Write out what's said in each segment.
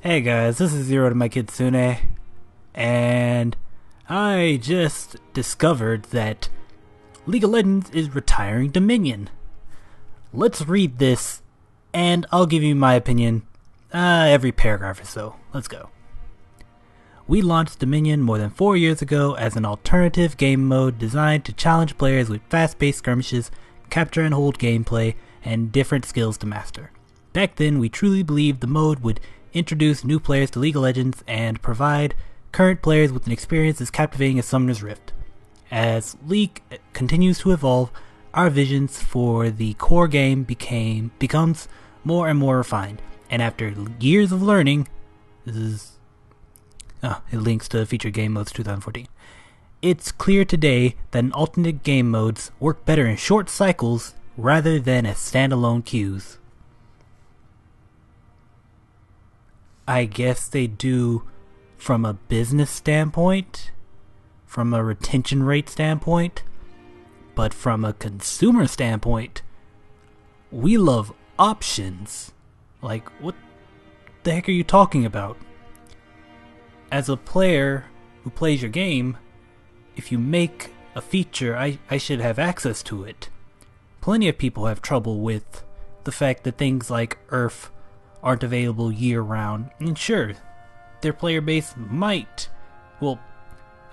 Hey guys, this is Zerodomai Kitsune, and I just discovered that League of Legends is retiring Dominion. Let's read this, and I'll give you my opinion every paragraph or so. Let's go. We launched Dominion more than 4 years ago as an alternative game mode designed to challenge players with fast-paced skirmishes, capture and hold gameplay, and different skills to master. Back then, we truly believed the mode would introduce new players to League of Legends and provide current players with an experience as captivating as Summoner's Rift. As League continues to evolve, our visions for the core game becomes more and more refined, and after years of learning, it links to featured game modes 2014. It's clear today that alternate game modes work better in short cycles rather than as standalone queues. I guess they do from a business standpoint, from a retention rate standpoint, but from a consumer standpoint, we love options. Like, what the heck are you talking about? As a player who plays your game, if you make a feature, I should have access to it. Plenty of people have trouble with the fact that things like Earth aren't available year-round, and sure, their player base might, well,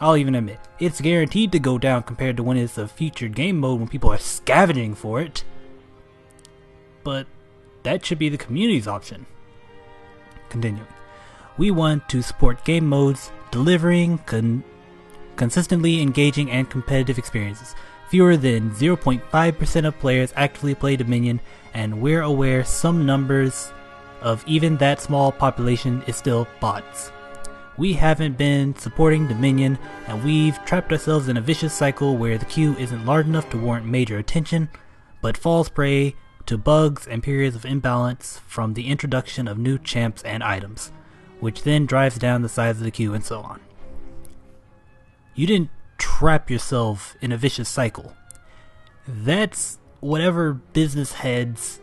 I'll even admit, it's guaranteed to go down compared to when it's a featured game mode when people are scavenging for it, but that should be the community's option. Continuing. We want to support game modes delivering consistently engaging and competitive experiences. Fewer than 0.5% of players actively play Dominion, and we're aware some numbers of even that small population is still bots. We haven't been supporting Dominion, and we've trapped ourselves in a vicious cycle where the queue isn't large enough to warrant major attention, but falls prey to bugs and periods of imbalance from the introduction of new champs and items, which then drives down the size of the queue and so on. You didn't trap yourself in a vicious cycle. That's whatever business heads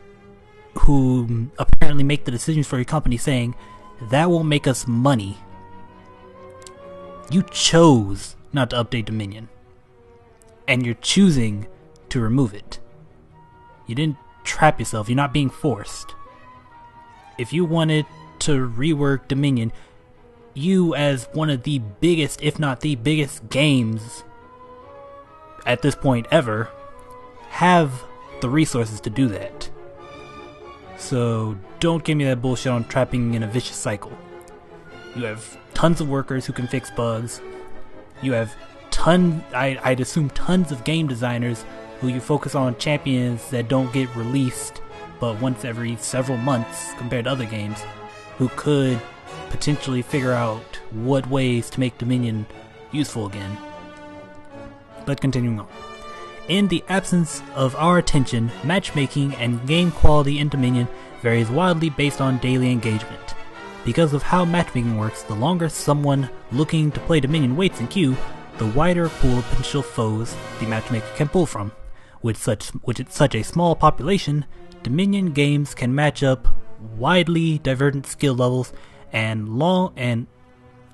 who apparently make the decisions for your company saying, that won't make us money. You chose not to update Dominion, and you're choosing to remove it. You didn't trap yourself, you're not being forced. If you wanted to rework Dominion, you as one of the biggest, if not the biggest games at this point ever, have the resources to do that. So don't give me that bullshit on trapping in a vicious cycle. You have tons of workers who can fix bugs. You have I'd assume tons of game designers who you focus on champions that don't get released but once every several months compared to other games, who could potentially figure out what ways to make Dominion useful again. But continuing on. In the absence of our attention, matchmaking and game quality in Dominion varies wildly based on daily engagement. Because of how matchmaking works, the longer someone looking to play Dominion waits in queue, the wider pool of potential foes the matchmaker can pull from. With such a small population, Dominion games can match up widely divergent skill levels and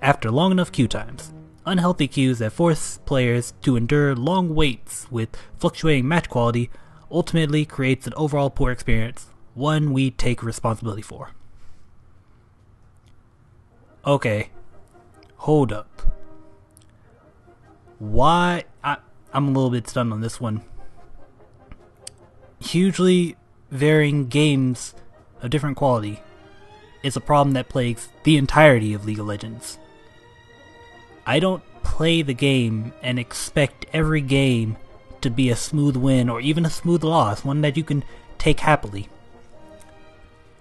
after long enough queue times. Unhealthy queues that force players to endure long waits with fluctuating match quality ultimately creates an overall poor experience, one we take responsibility for. Okay, hold up. Why? I'm a little bit stunned on this one. Hugely varying games of different quality is a problem that plagues the entirety of League of Legends. I don't play the game and expect every game to be a smooth win or even a smooth loss, one that you can take happily.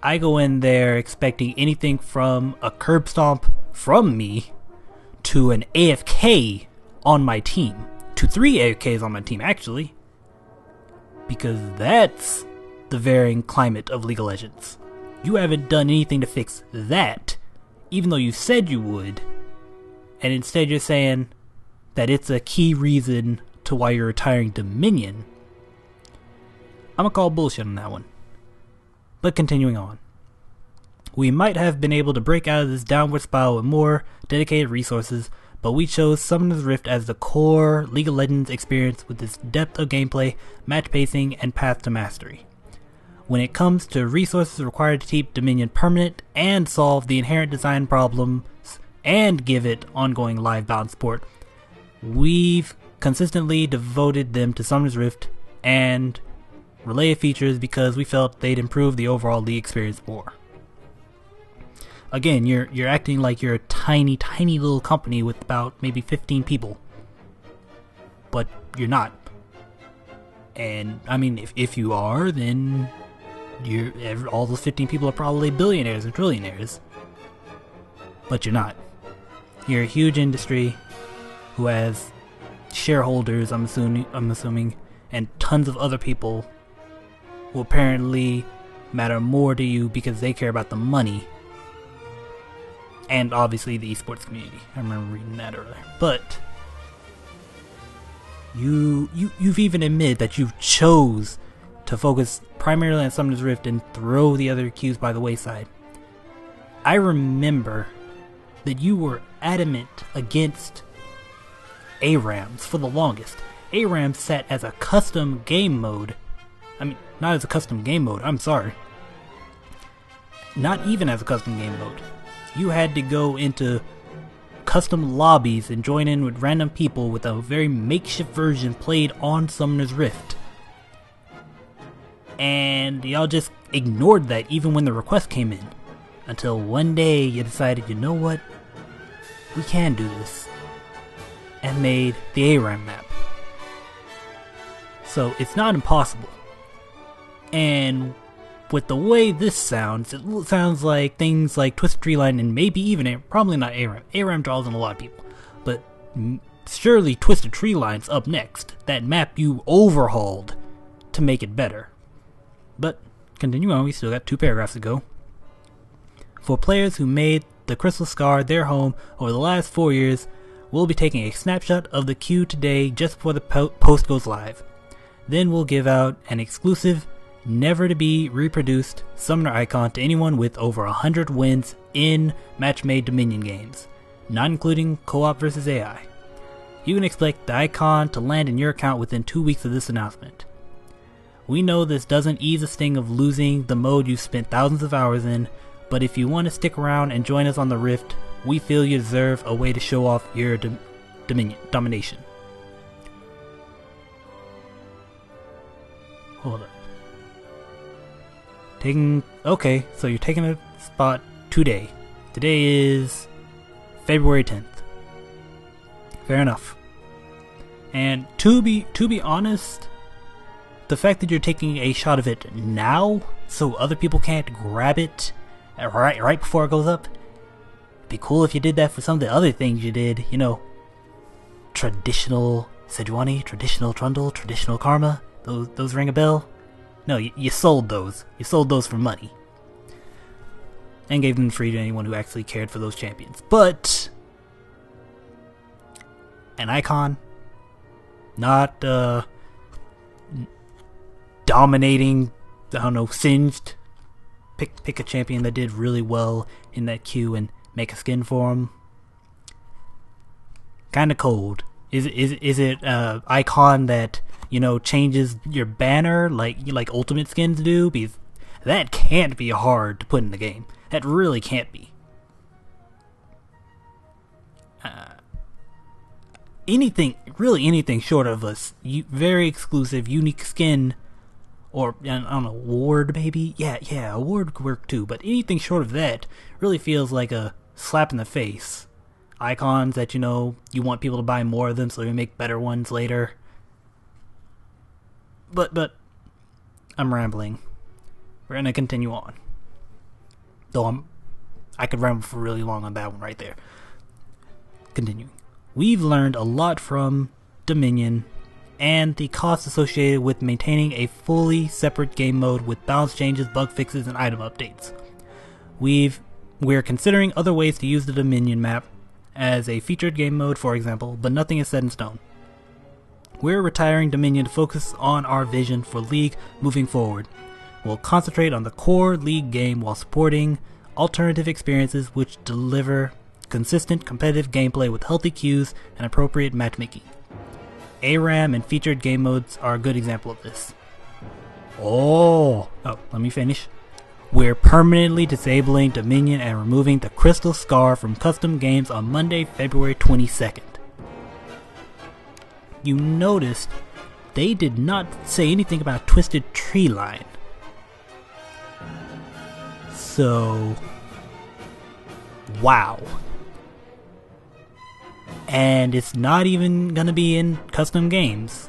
I go in there expecting anything from a curb stomp from me to an AFK on my team, to 3 AFKs on my team actually, because that's the varying climate of League of Legends. You haven't done anything to fix that, even though you said you would. And instead you're saying that it's a key reason to why you're retiring Dominion. I'm gonna call bullshit on that one. But continuing on. We might have been able to break out of this downward spiral with more dedicated resources, but we chose Summoner's Rift as the core League of Legends experience with its depth of gameplay, match pacing, and path to mastery. When it comes to resources required to keep Dominion permanent and solve the inherent design problems and give it ongoing live balance support, we've consistently devoted them to Summoner's Rift and related features because we felt they'd improve the overall League experience more. Again, you're acting like you're a tiny little company with about maybe 15 people. But you're not. And, I mean, if you are, then all those 15 people are probably billionaires and trillionaires. But you're not. You're a huge industry who has shareholders, I'm assuming, and tons of other people who apparently matter more to you because they care about the money. And obviously the esports community. I remember reading that earlier. But you've even admitted that you chose to focus primarily on Summoner's Rift and throw the other queues by the wayside. I remember that you were adamant against ARAMs for the longest. ARAMs sat as a custom game mode. I mean, not as a custom game mode, I'm sorry. Not even as a custom game mode. You had to go into custom lobbies and join in with random people with a very makeshift version played on Summoner's Rift. And y'all just ignored that even when the request came in. Until one day you decided, you know what? We can do this. And made the ARAM map. So it's not impossible. And with the way this sounds, it sounds like things like Twisted Treeline and maybe even, probably not ARAM. ARAM draws in a lot of people. But surely Twisted Treeline's up next. That map you overhauled to make it better. But, continue on, we still got 2 paragraphs to go. For players who made the Crystal Scar their home over the last 4 years, we'll be taking a snapshot of the queue today just before the post goes live. Then we'll give out an exclusive, never to be reproduced summoner icon to anyone with over 100 wins in match-made Dominion games, not including co-op versus AI. You can expect the icon to land in your account within 2 weeks of this announcement. We know this doesn't ease the sting of losing the mode you've spent thousands of hours in, but if you want to stick around and join us on the Rift, we feel you deserve a way to show off your domination. Hold up. Okay, so you're taking a spot today. Today is February 10th. Fair enough. And to be honest, the fact that you're taking a shot of it now, so other people can't grab it right before it goes up, it'd be cool if you did that for some of the other things you did. You know, traditional Sejuani, traditional Trundle, traditional Karma. Those ring a bell? No, you sold those. You sold those for money. And gave them free to anyone who actually cared for those champions. But an icon, not dominating, I don't know, Singed. Pick a champion that did really well in that queue and make a skin for him. Kinda cold. Is it icon that, you know, changes your banner like ultimate skins do? Because that can't be hard to put in the game. That really can't be. Anything short of a very exclusive, unique skin, or, I don't know, ward maybe? Yeah, a ward could work too, but anything short of that really feels like a slap in the face. Icons that, you know, you want people to buy more of them so you make better ones later. But I'm rambling. We're gonna continue on. Though I could ramble for really long on that one right there. Continuing. We've learned a lot from Dominion and the costs associated with maintaining a fully separate game mode with balance changes, bug fixes, and item updates. We're considering other ways to use the Dominion map as a featured game mode, for example, but nothing is set in stone. We're retiring Dominion to focus on our vision for League moving forward. We'll concentrate on the core League game while supporting alternative experiences which deliver consistent competitive gameplay with healthy cues and appropriate matchmaking. ARAM and featured game modes are a good example of this. Let me finish. We're permanently disabling Dominion and removing the Crystal Scar from custom games on Monday, February 22nd. You noticed they did not say anything about Twisted Tree Line. So, wow. And it's not even gonna be in custom games.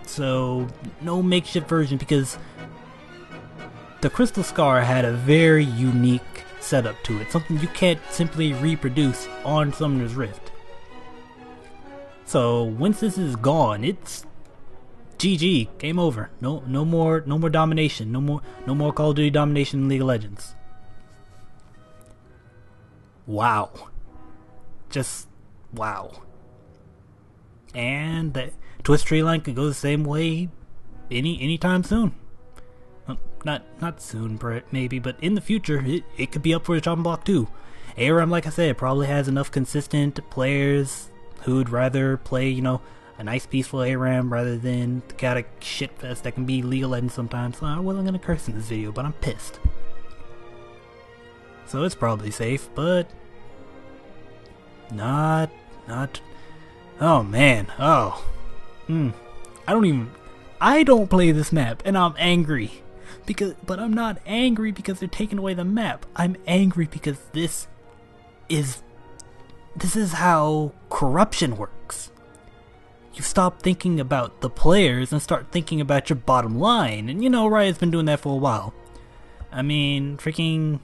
So, no makeshift version, because the Crystal Scar had a very unique setup to it. Something you can't simply reproduce on Summoner's Rift. So, once this is gone, it's GG, game over. No more domination. No more Call of Duty domination in League of Legends. Wow. Just wow. And the Twist Tree Line could go the same way anytime soon. Not soon, maybe, but in the future, it could be up for a chopping block too. ARAM, like I said, probably has enough consistent players who'd rather play, a nice peaceful ARAM rather than the chaotic shitfest that can be League of Legends sometimes. So I wasn't gonna curse in this video, but I'm pissed. So it's probably safe, but not. Oh man. I don't play this map, and I'm angry. But I'm not angry because they're taking away the map. I'm angry because this is how corruption works. You stop thinking about the players and start thinking about your bottom line. And Riot's been doing that for a while. I mean, freaking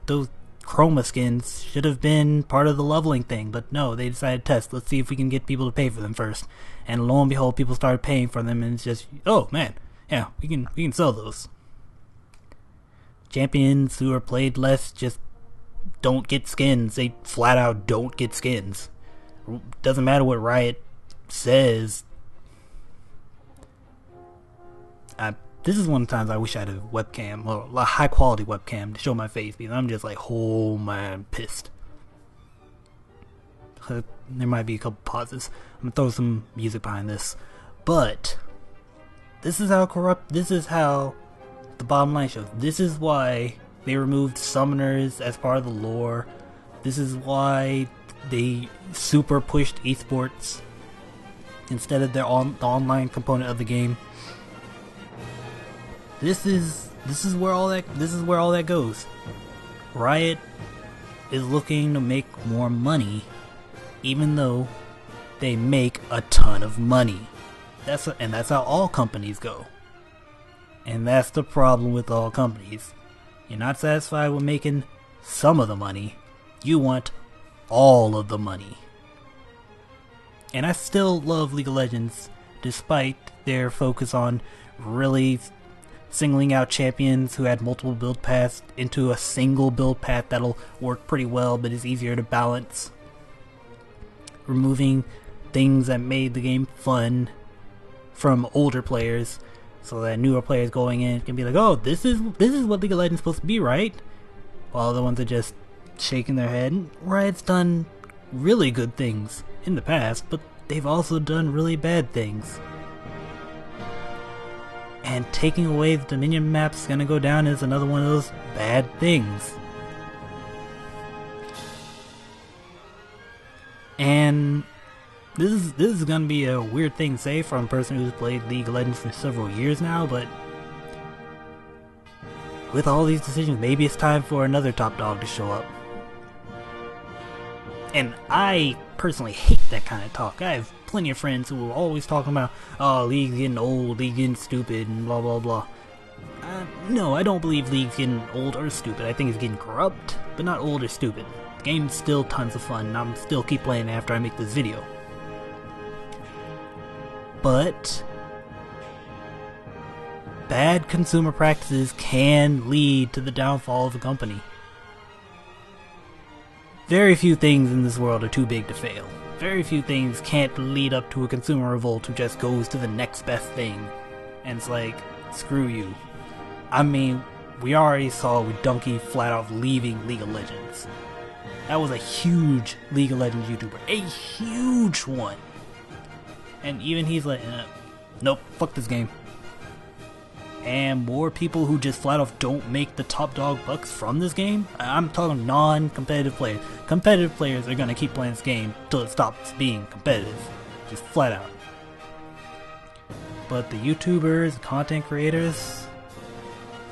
those chroma skins should have been part of the leveling thing, but no, they decided to test. Let's see if we can get people to pay for them first. And lo and behold, people started paying for them, and it's just, oh man, yeah, we can sell those. Champions who are played less just don't get skins. They flat out don't get skins. Doesn't matter what Riot says. This is one of the times I wish I had a webcam, or a high quality webcam, to show my face, because I'm just like, oh man, I'm pissed. There might be a couple pauses. I'm gonna throw some music behind this. But this is how the bottom line shows. This is why they removed summoners as part of the lore. This is why they super pushed esports instead of the online component of the game. This is where all that goes. Riot is looking to make more money, even though they make a ton of money. That's how all companies go. And that's the problem with all companies. You're not satisfied with making some of the money. You want all of the money. And I still love League of Legends, despite their focus on really singling out champions who had multiple build paths into a single build path that'll work pretty well, but is easier to balance. Removing things that made the game fun from older players, so that newer players going in can be like, oh, this is what League of Legends is supposed to be, right? While the ones are just shaking their head. Riot's done really good things in the past, but they've also done really bad things. And taking away the Dominion map's gonna go down as another one of those bad things. And this is gonna be a weird thing to say from a person who's played League of Legends for several years now, but with all these decisions, maybe it's time for another top dog to show up. And I personally hate that kind of talk. I have plenty of friends who are always talking about, oh, League's getting old, League getting stupid, and blah blah blah. No, I don't believe League's getting old or stupid. I think it's getting corrupt, but not old or stupid. The game's still tons of fun, and I'm still keep playing after I make this video. But bad consumer practices can lead to the downfall of a company. Very few things in this world are too big to fail. Very few things can't lead up to a consumer revolt who just goes to the next best thing. And it's like, screw you. I mean, we already saw with Donkey flat out leaving League of Legends. That was a huge League of Legends YouTuber. A huge one. And even he's like, nope, fuck this game. And more people who just flat off don't make the top dog bucks from this game. I'm talking non-competitive players. Competitive players are gonna keep playing this game till it stops being competitive. Just flat out. But the YouTubers, content creators,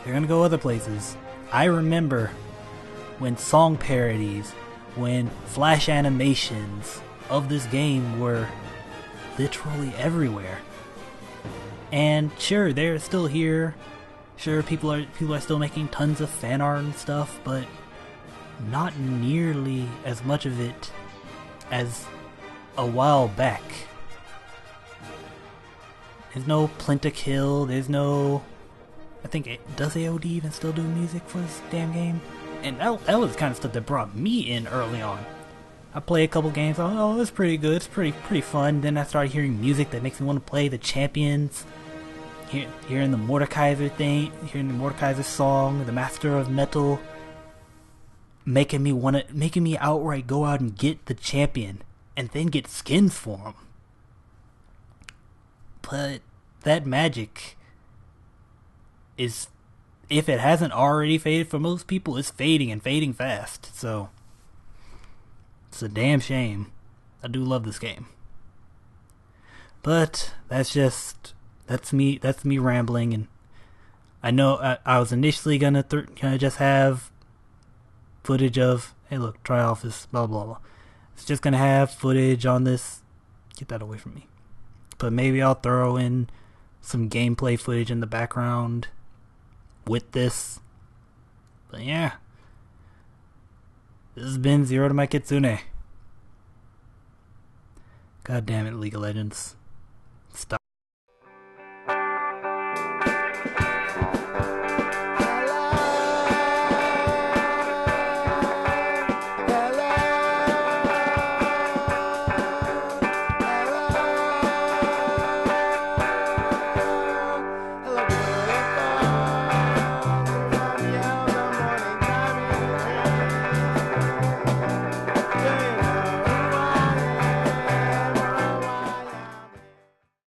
they're gonna go other places. I remember when song parodies, when flash animations of this game were literally everywhere. And sure, they're still here. Sure, people are still making tons of fan art and stuff, but not nearly as much of it as a while back. There's no Plintakill, there's no... I think, does AOD even still do music for this damn game? And that was the kind of stuff that brought me in early on. I play a couple games, oh, it's pretty good, it's pretty fun. Then I started hearing music that makes me want to play the champions. Hearing the Mordekaiser thing, hearing the Mordekaiser song, the Master of Metal, making me outright go out and get the champion and then get skins for him. But that magic is, if it hasn't already faded for most people, it's fading and fading fast. So it's a damn shame. I do love this game, but that's me rambling. And I know I was initially gonna just have footage of, hey look, try office, blah blah blah. It's just gonna have footage on this. Get that away from me. But maybe I'll throw in some gameplay footage in the background with this. But yeah, this has been Zerodomai Kitsune. God damn it, League of Legends.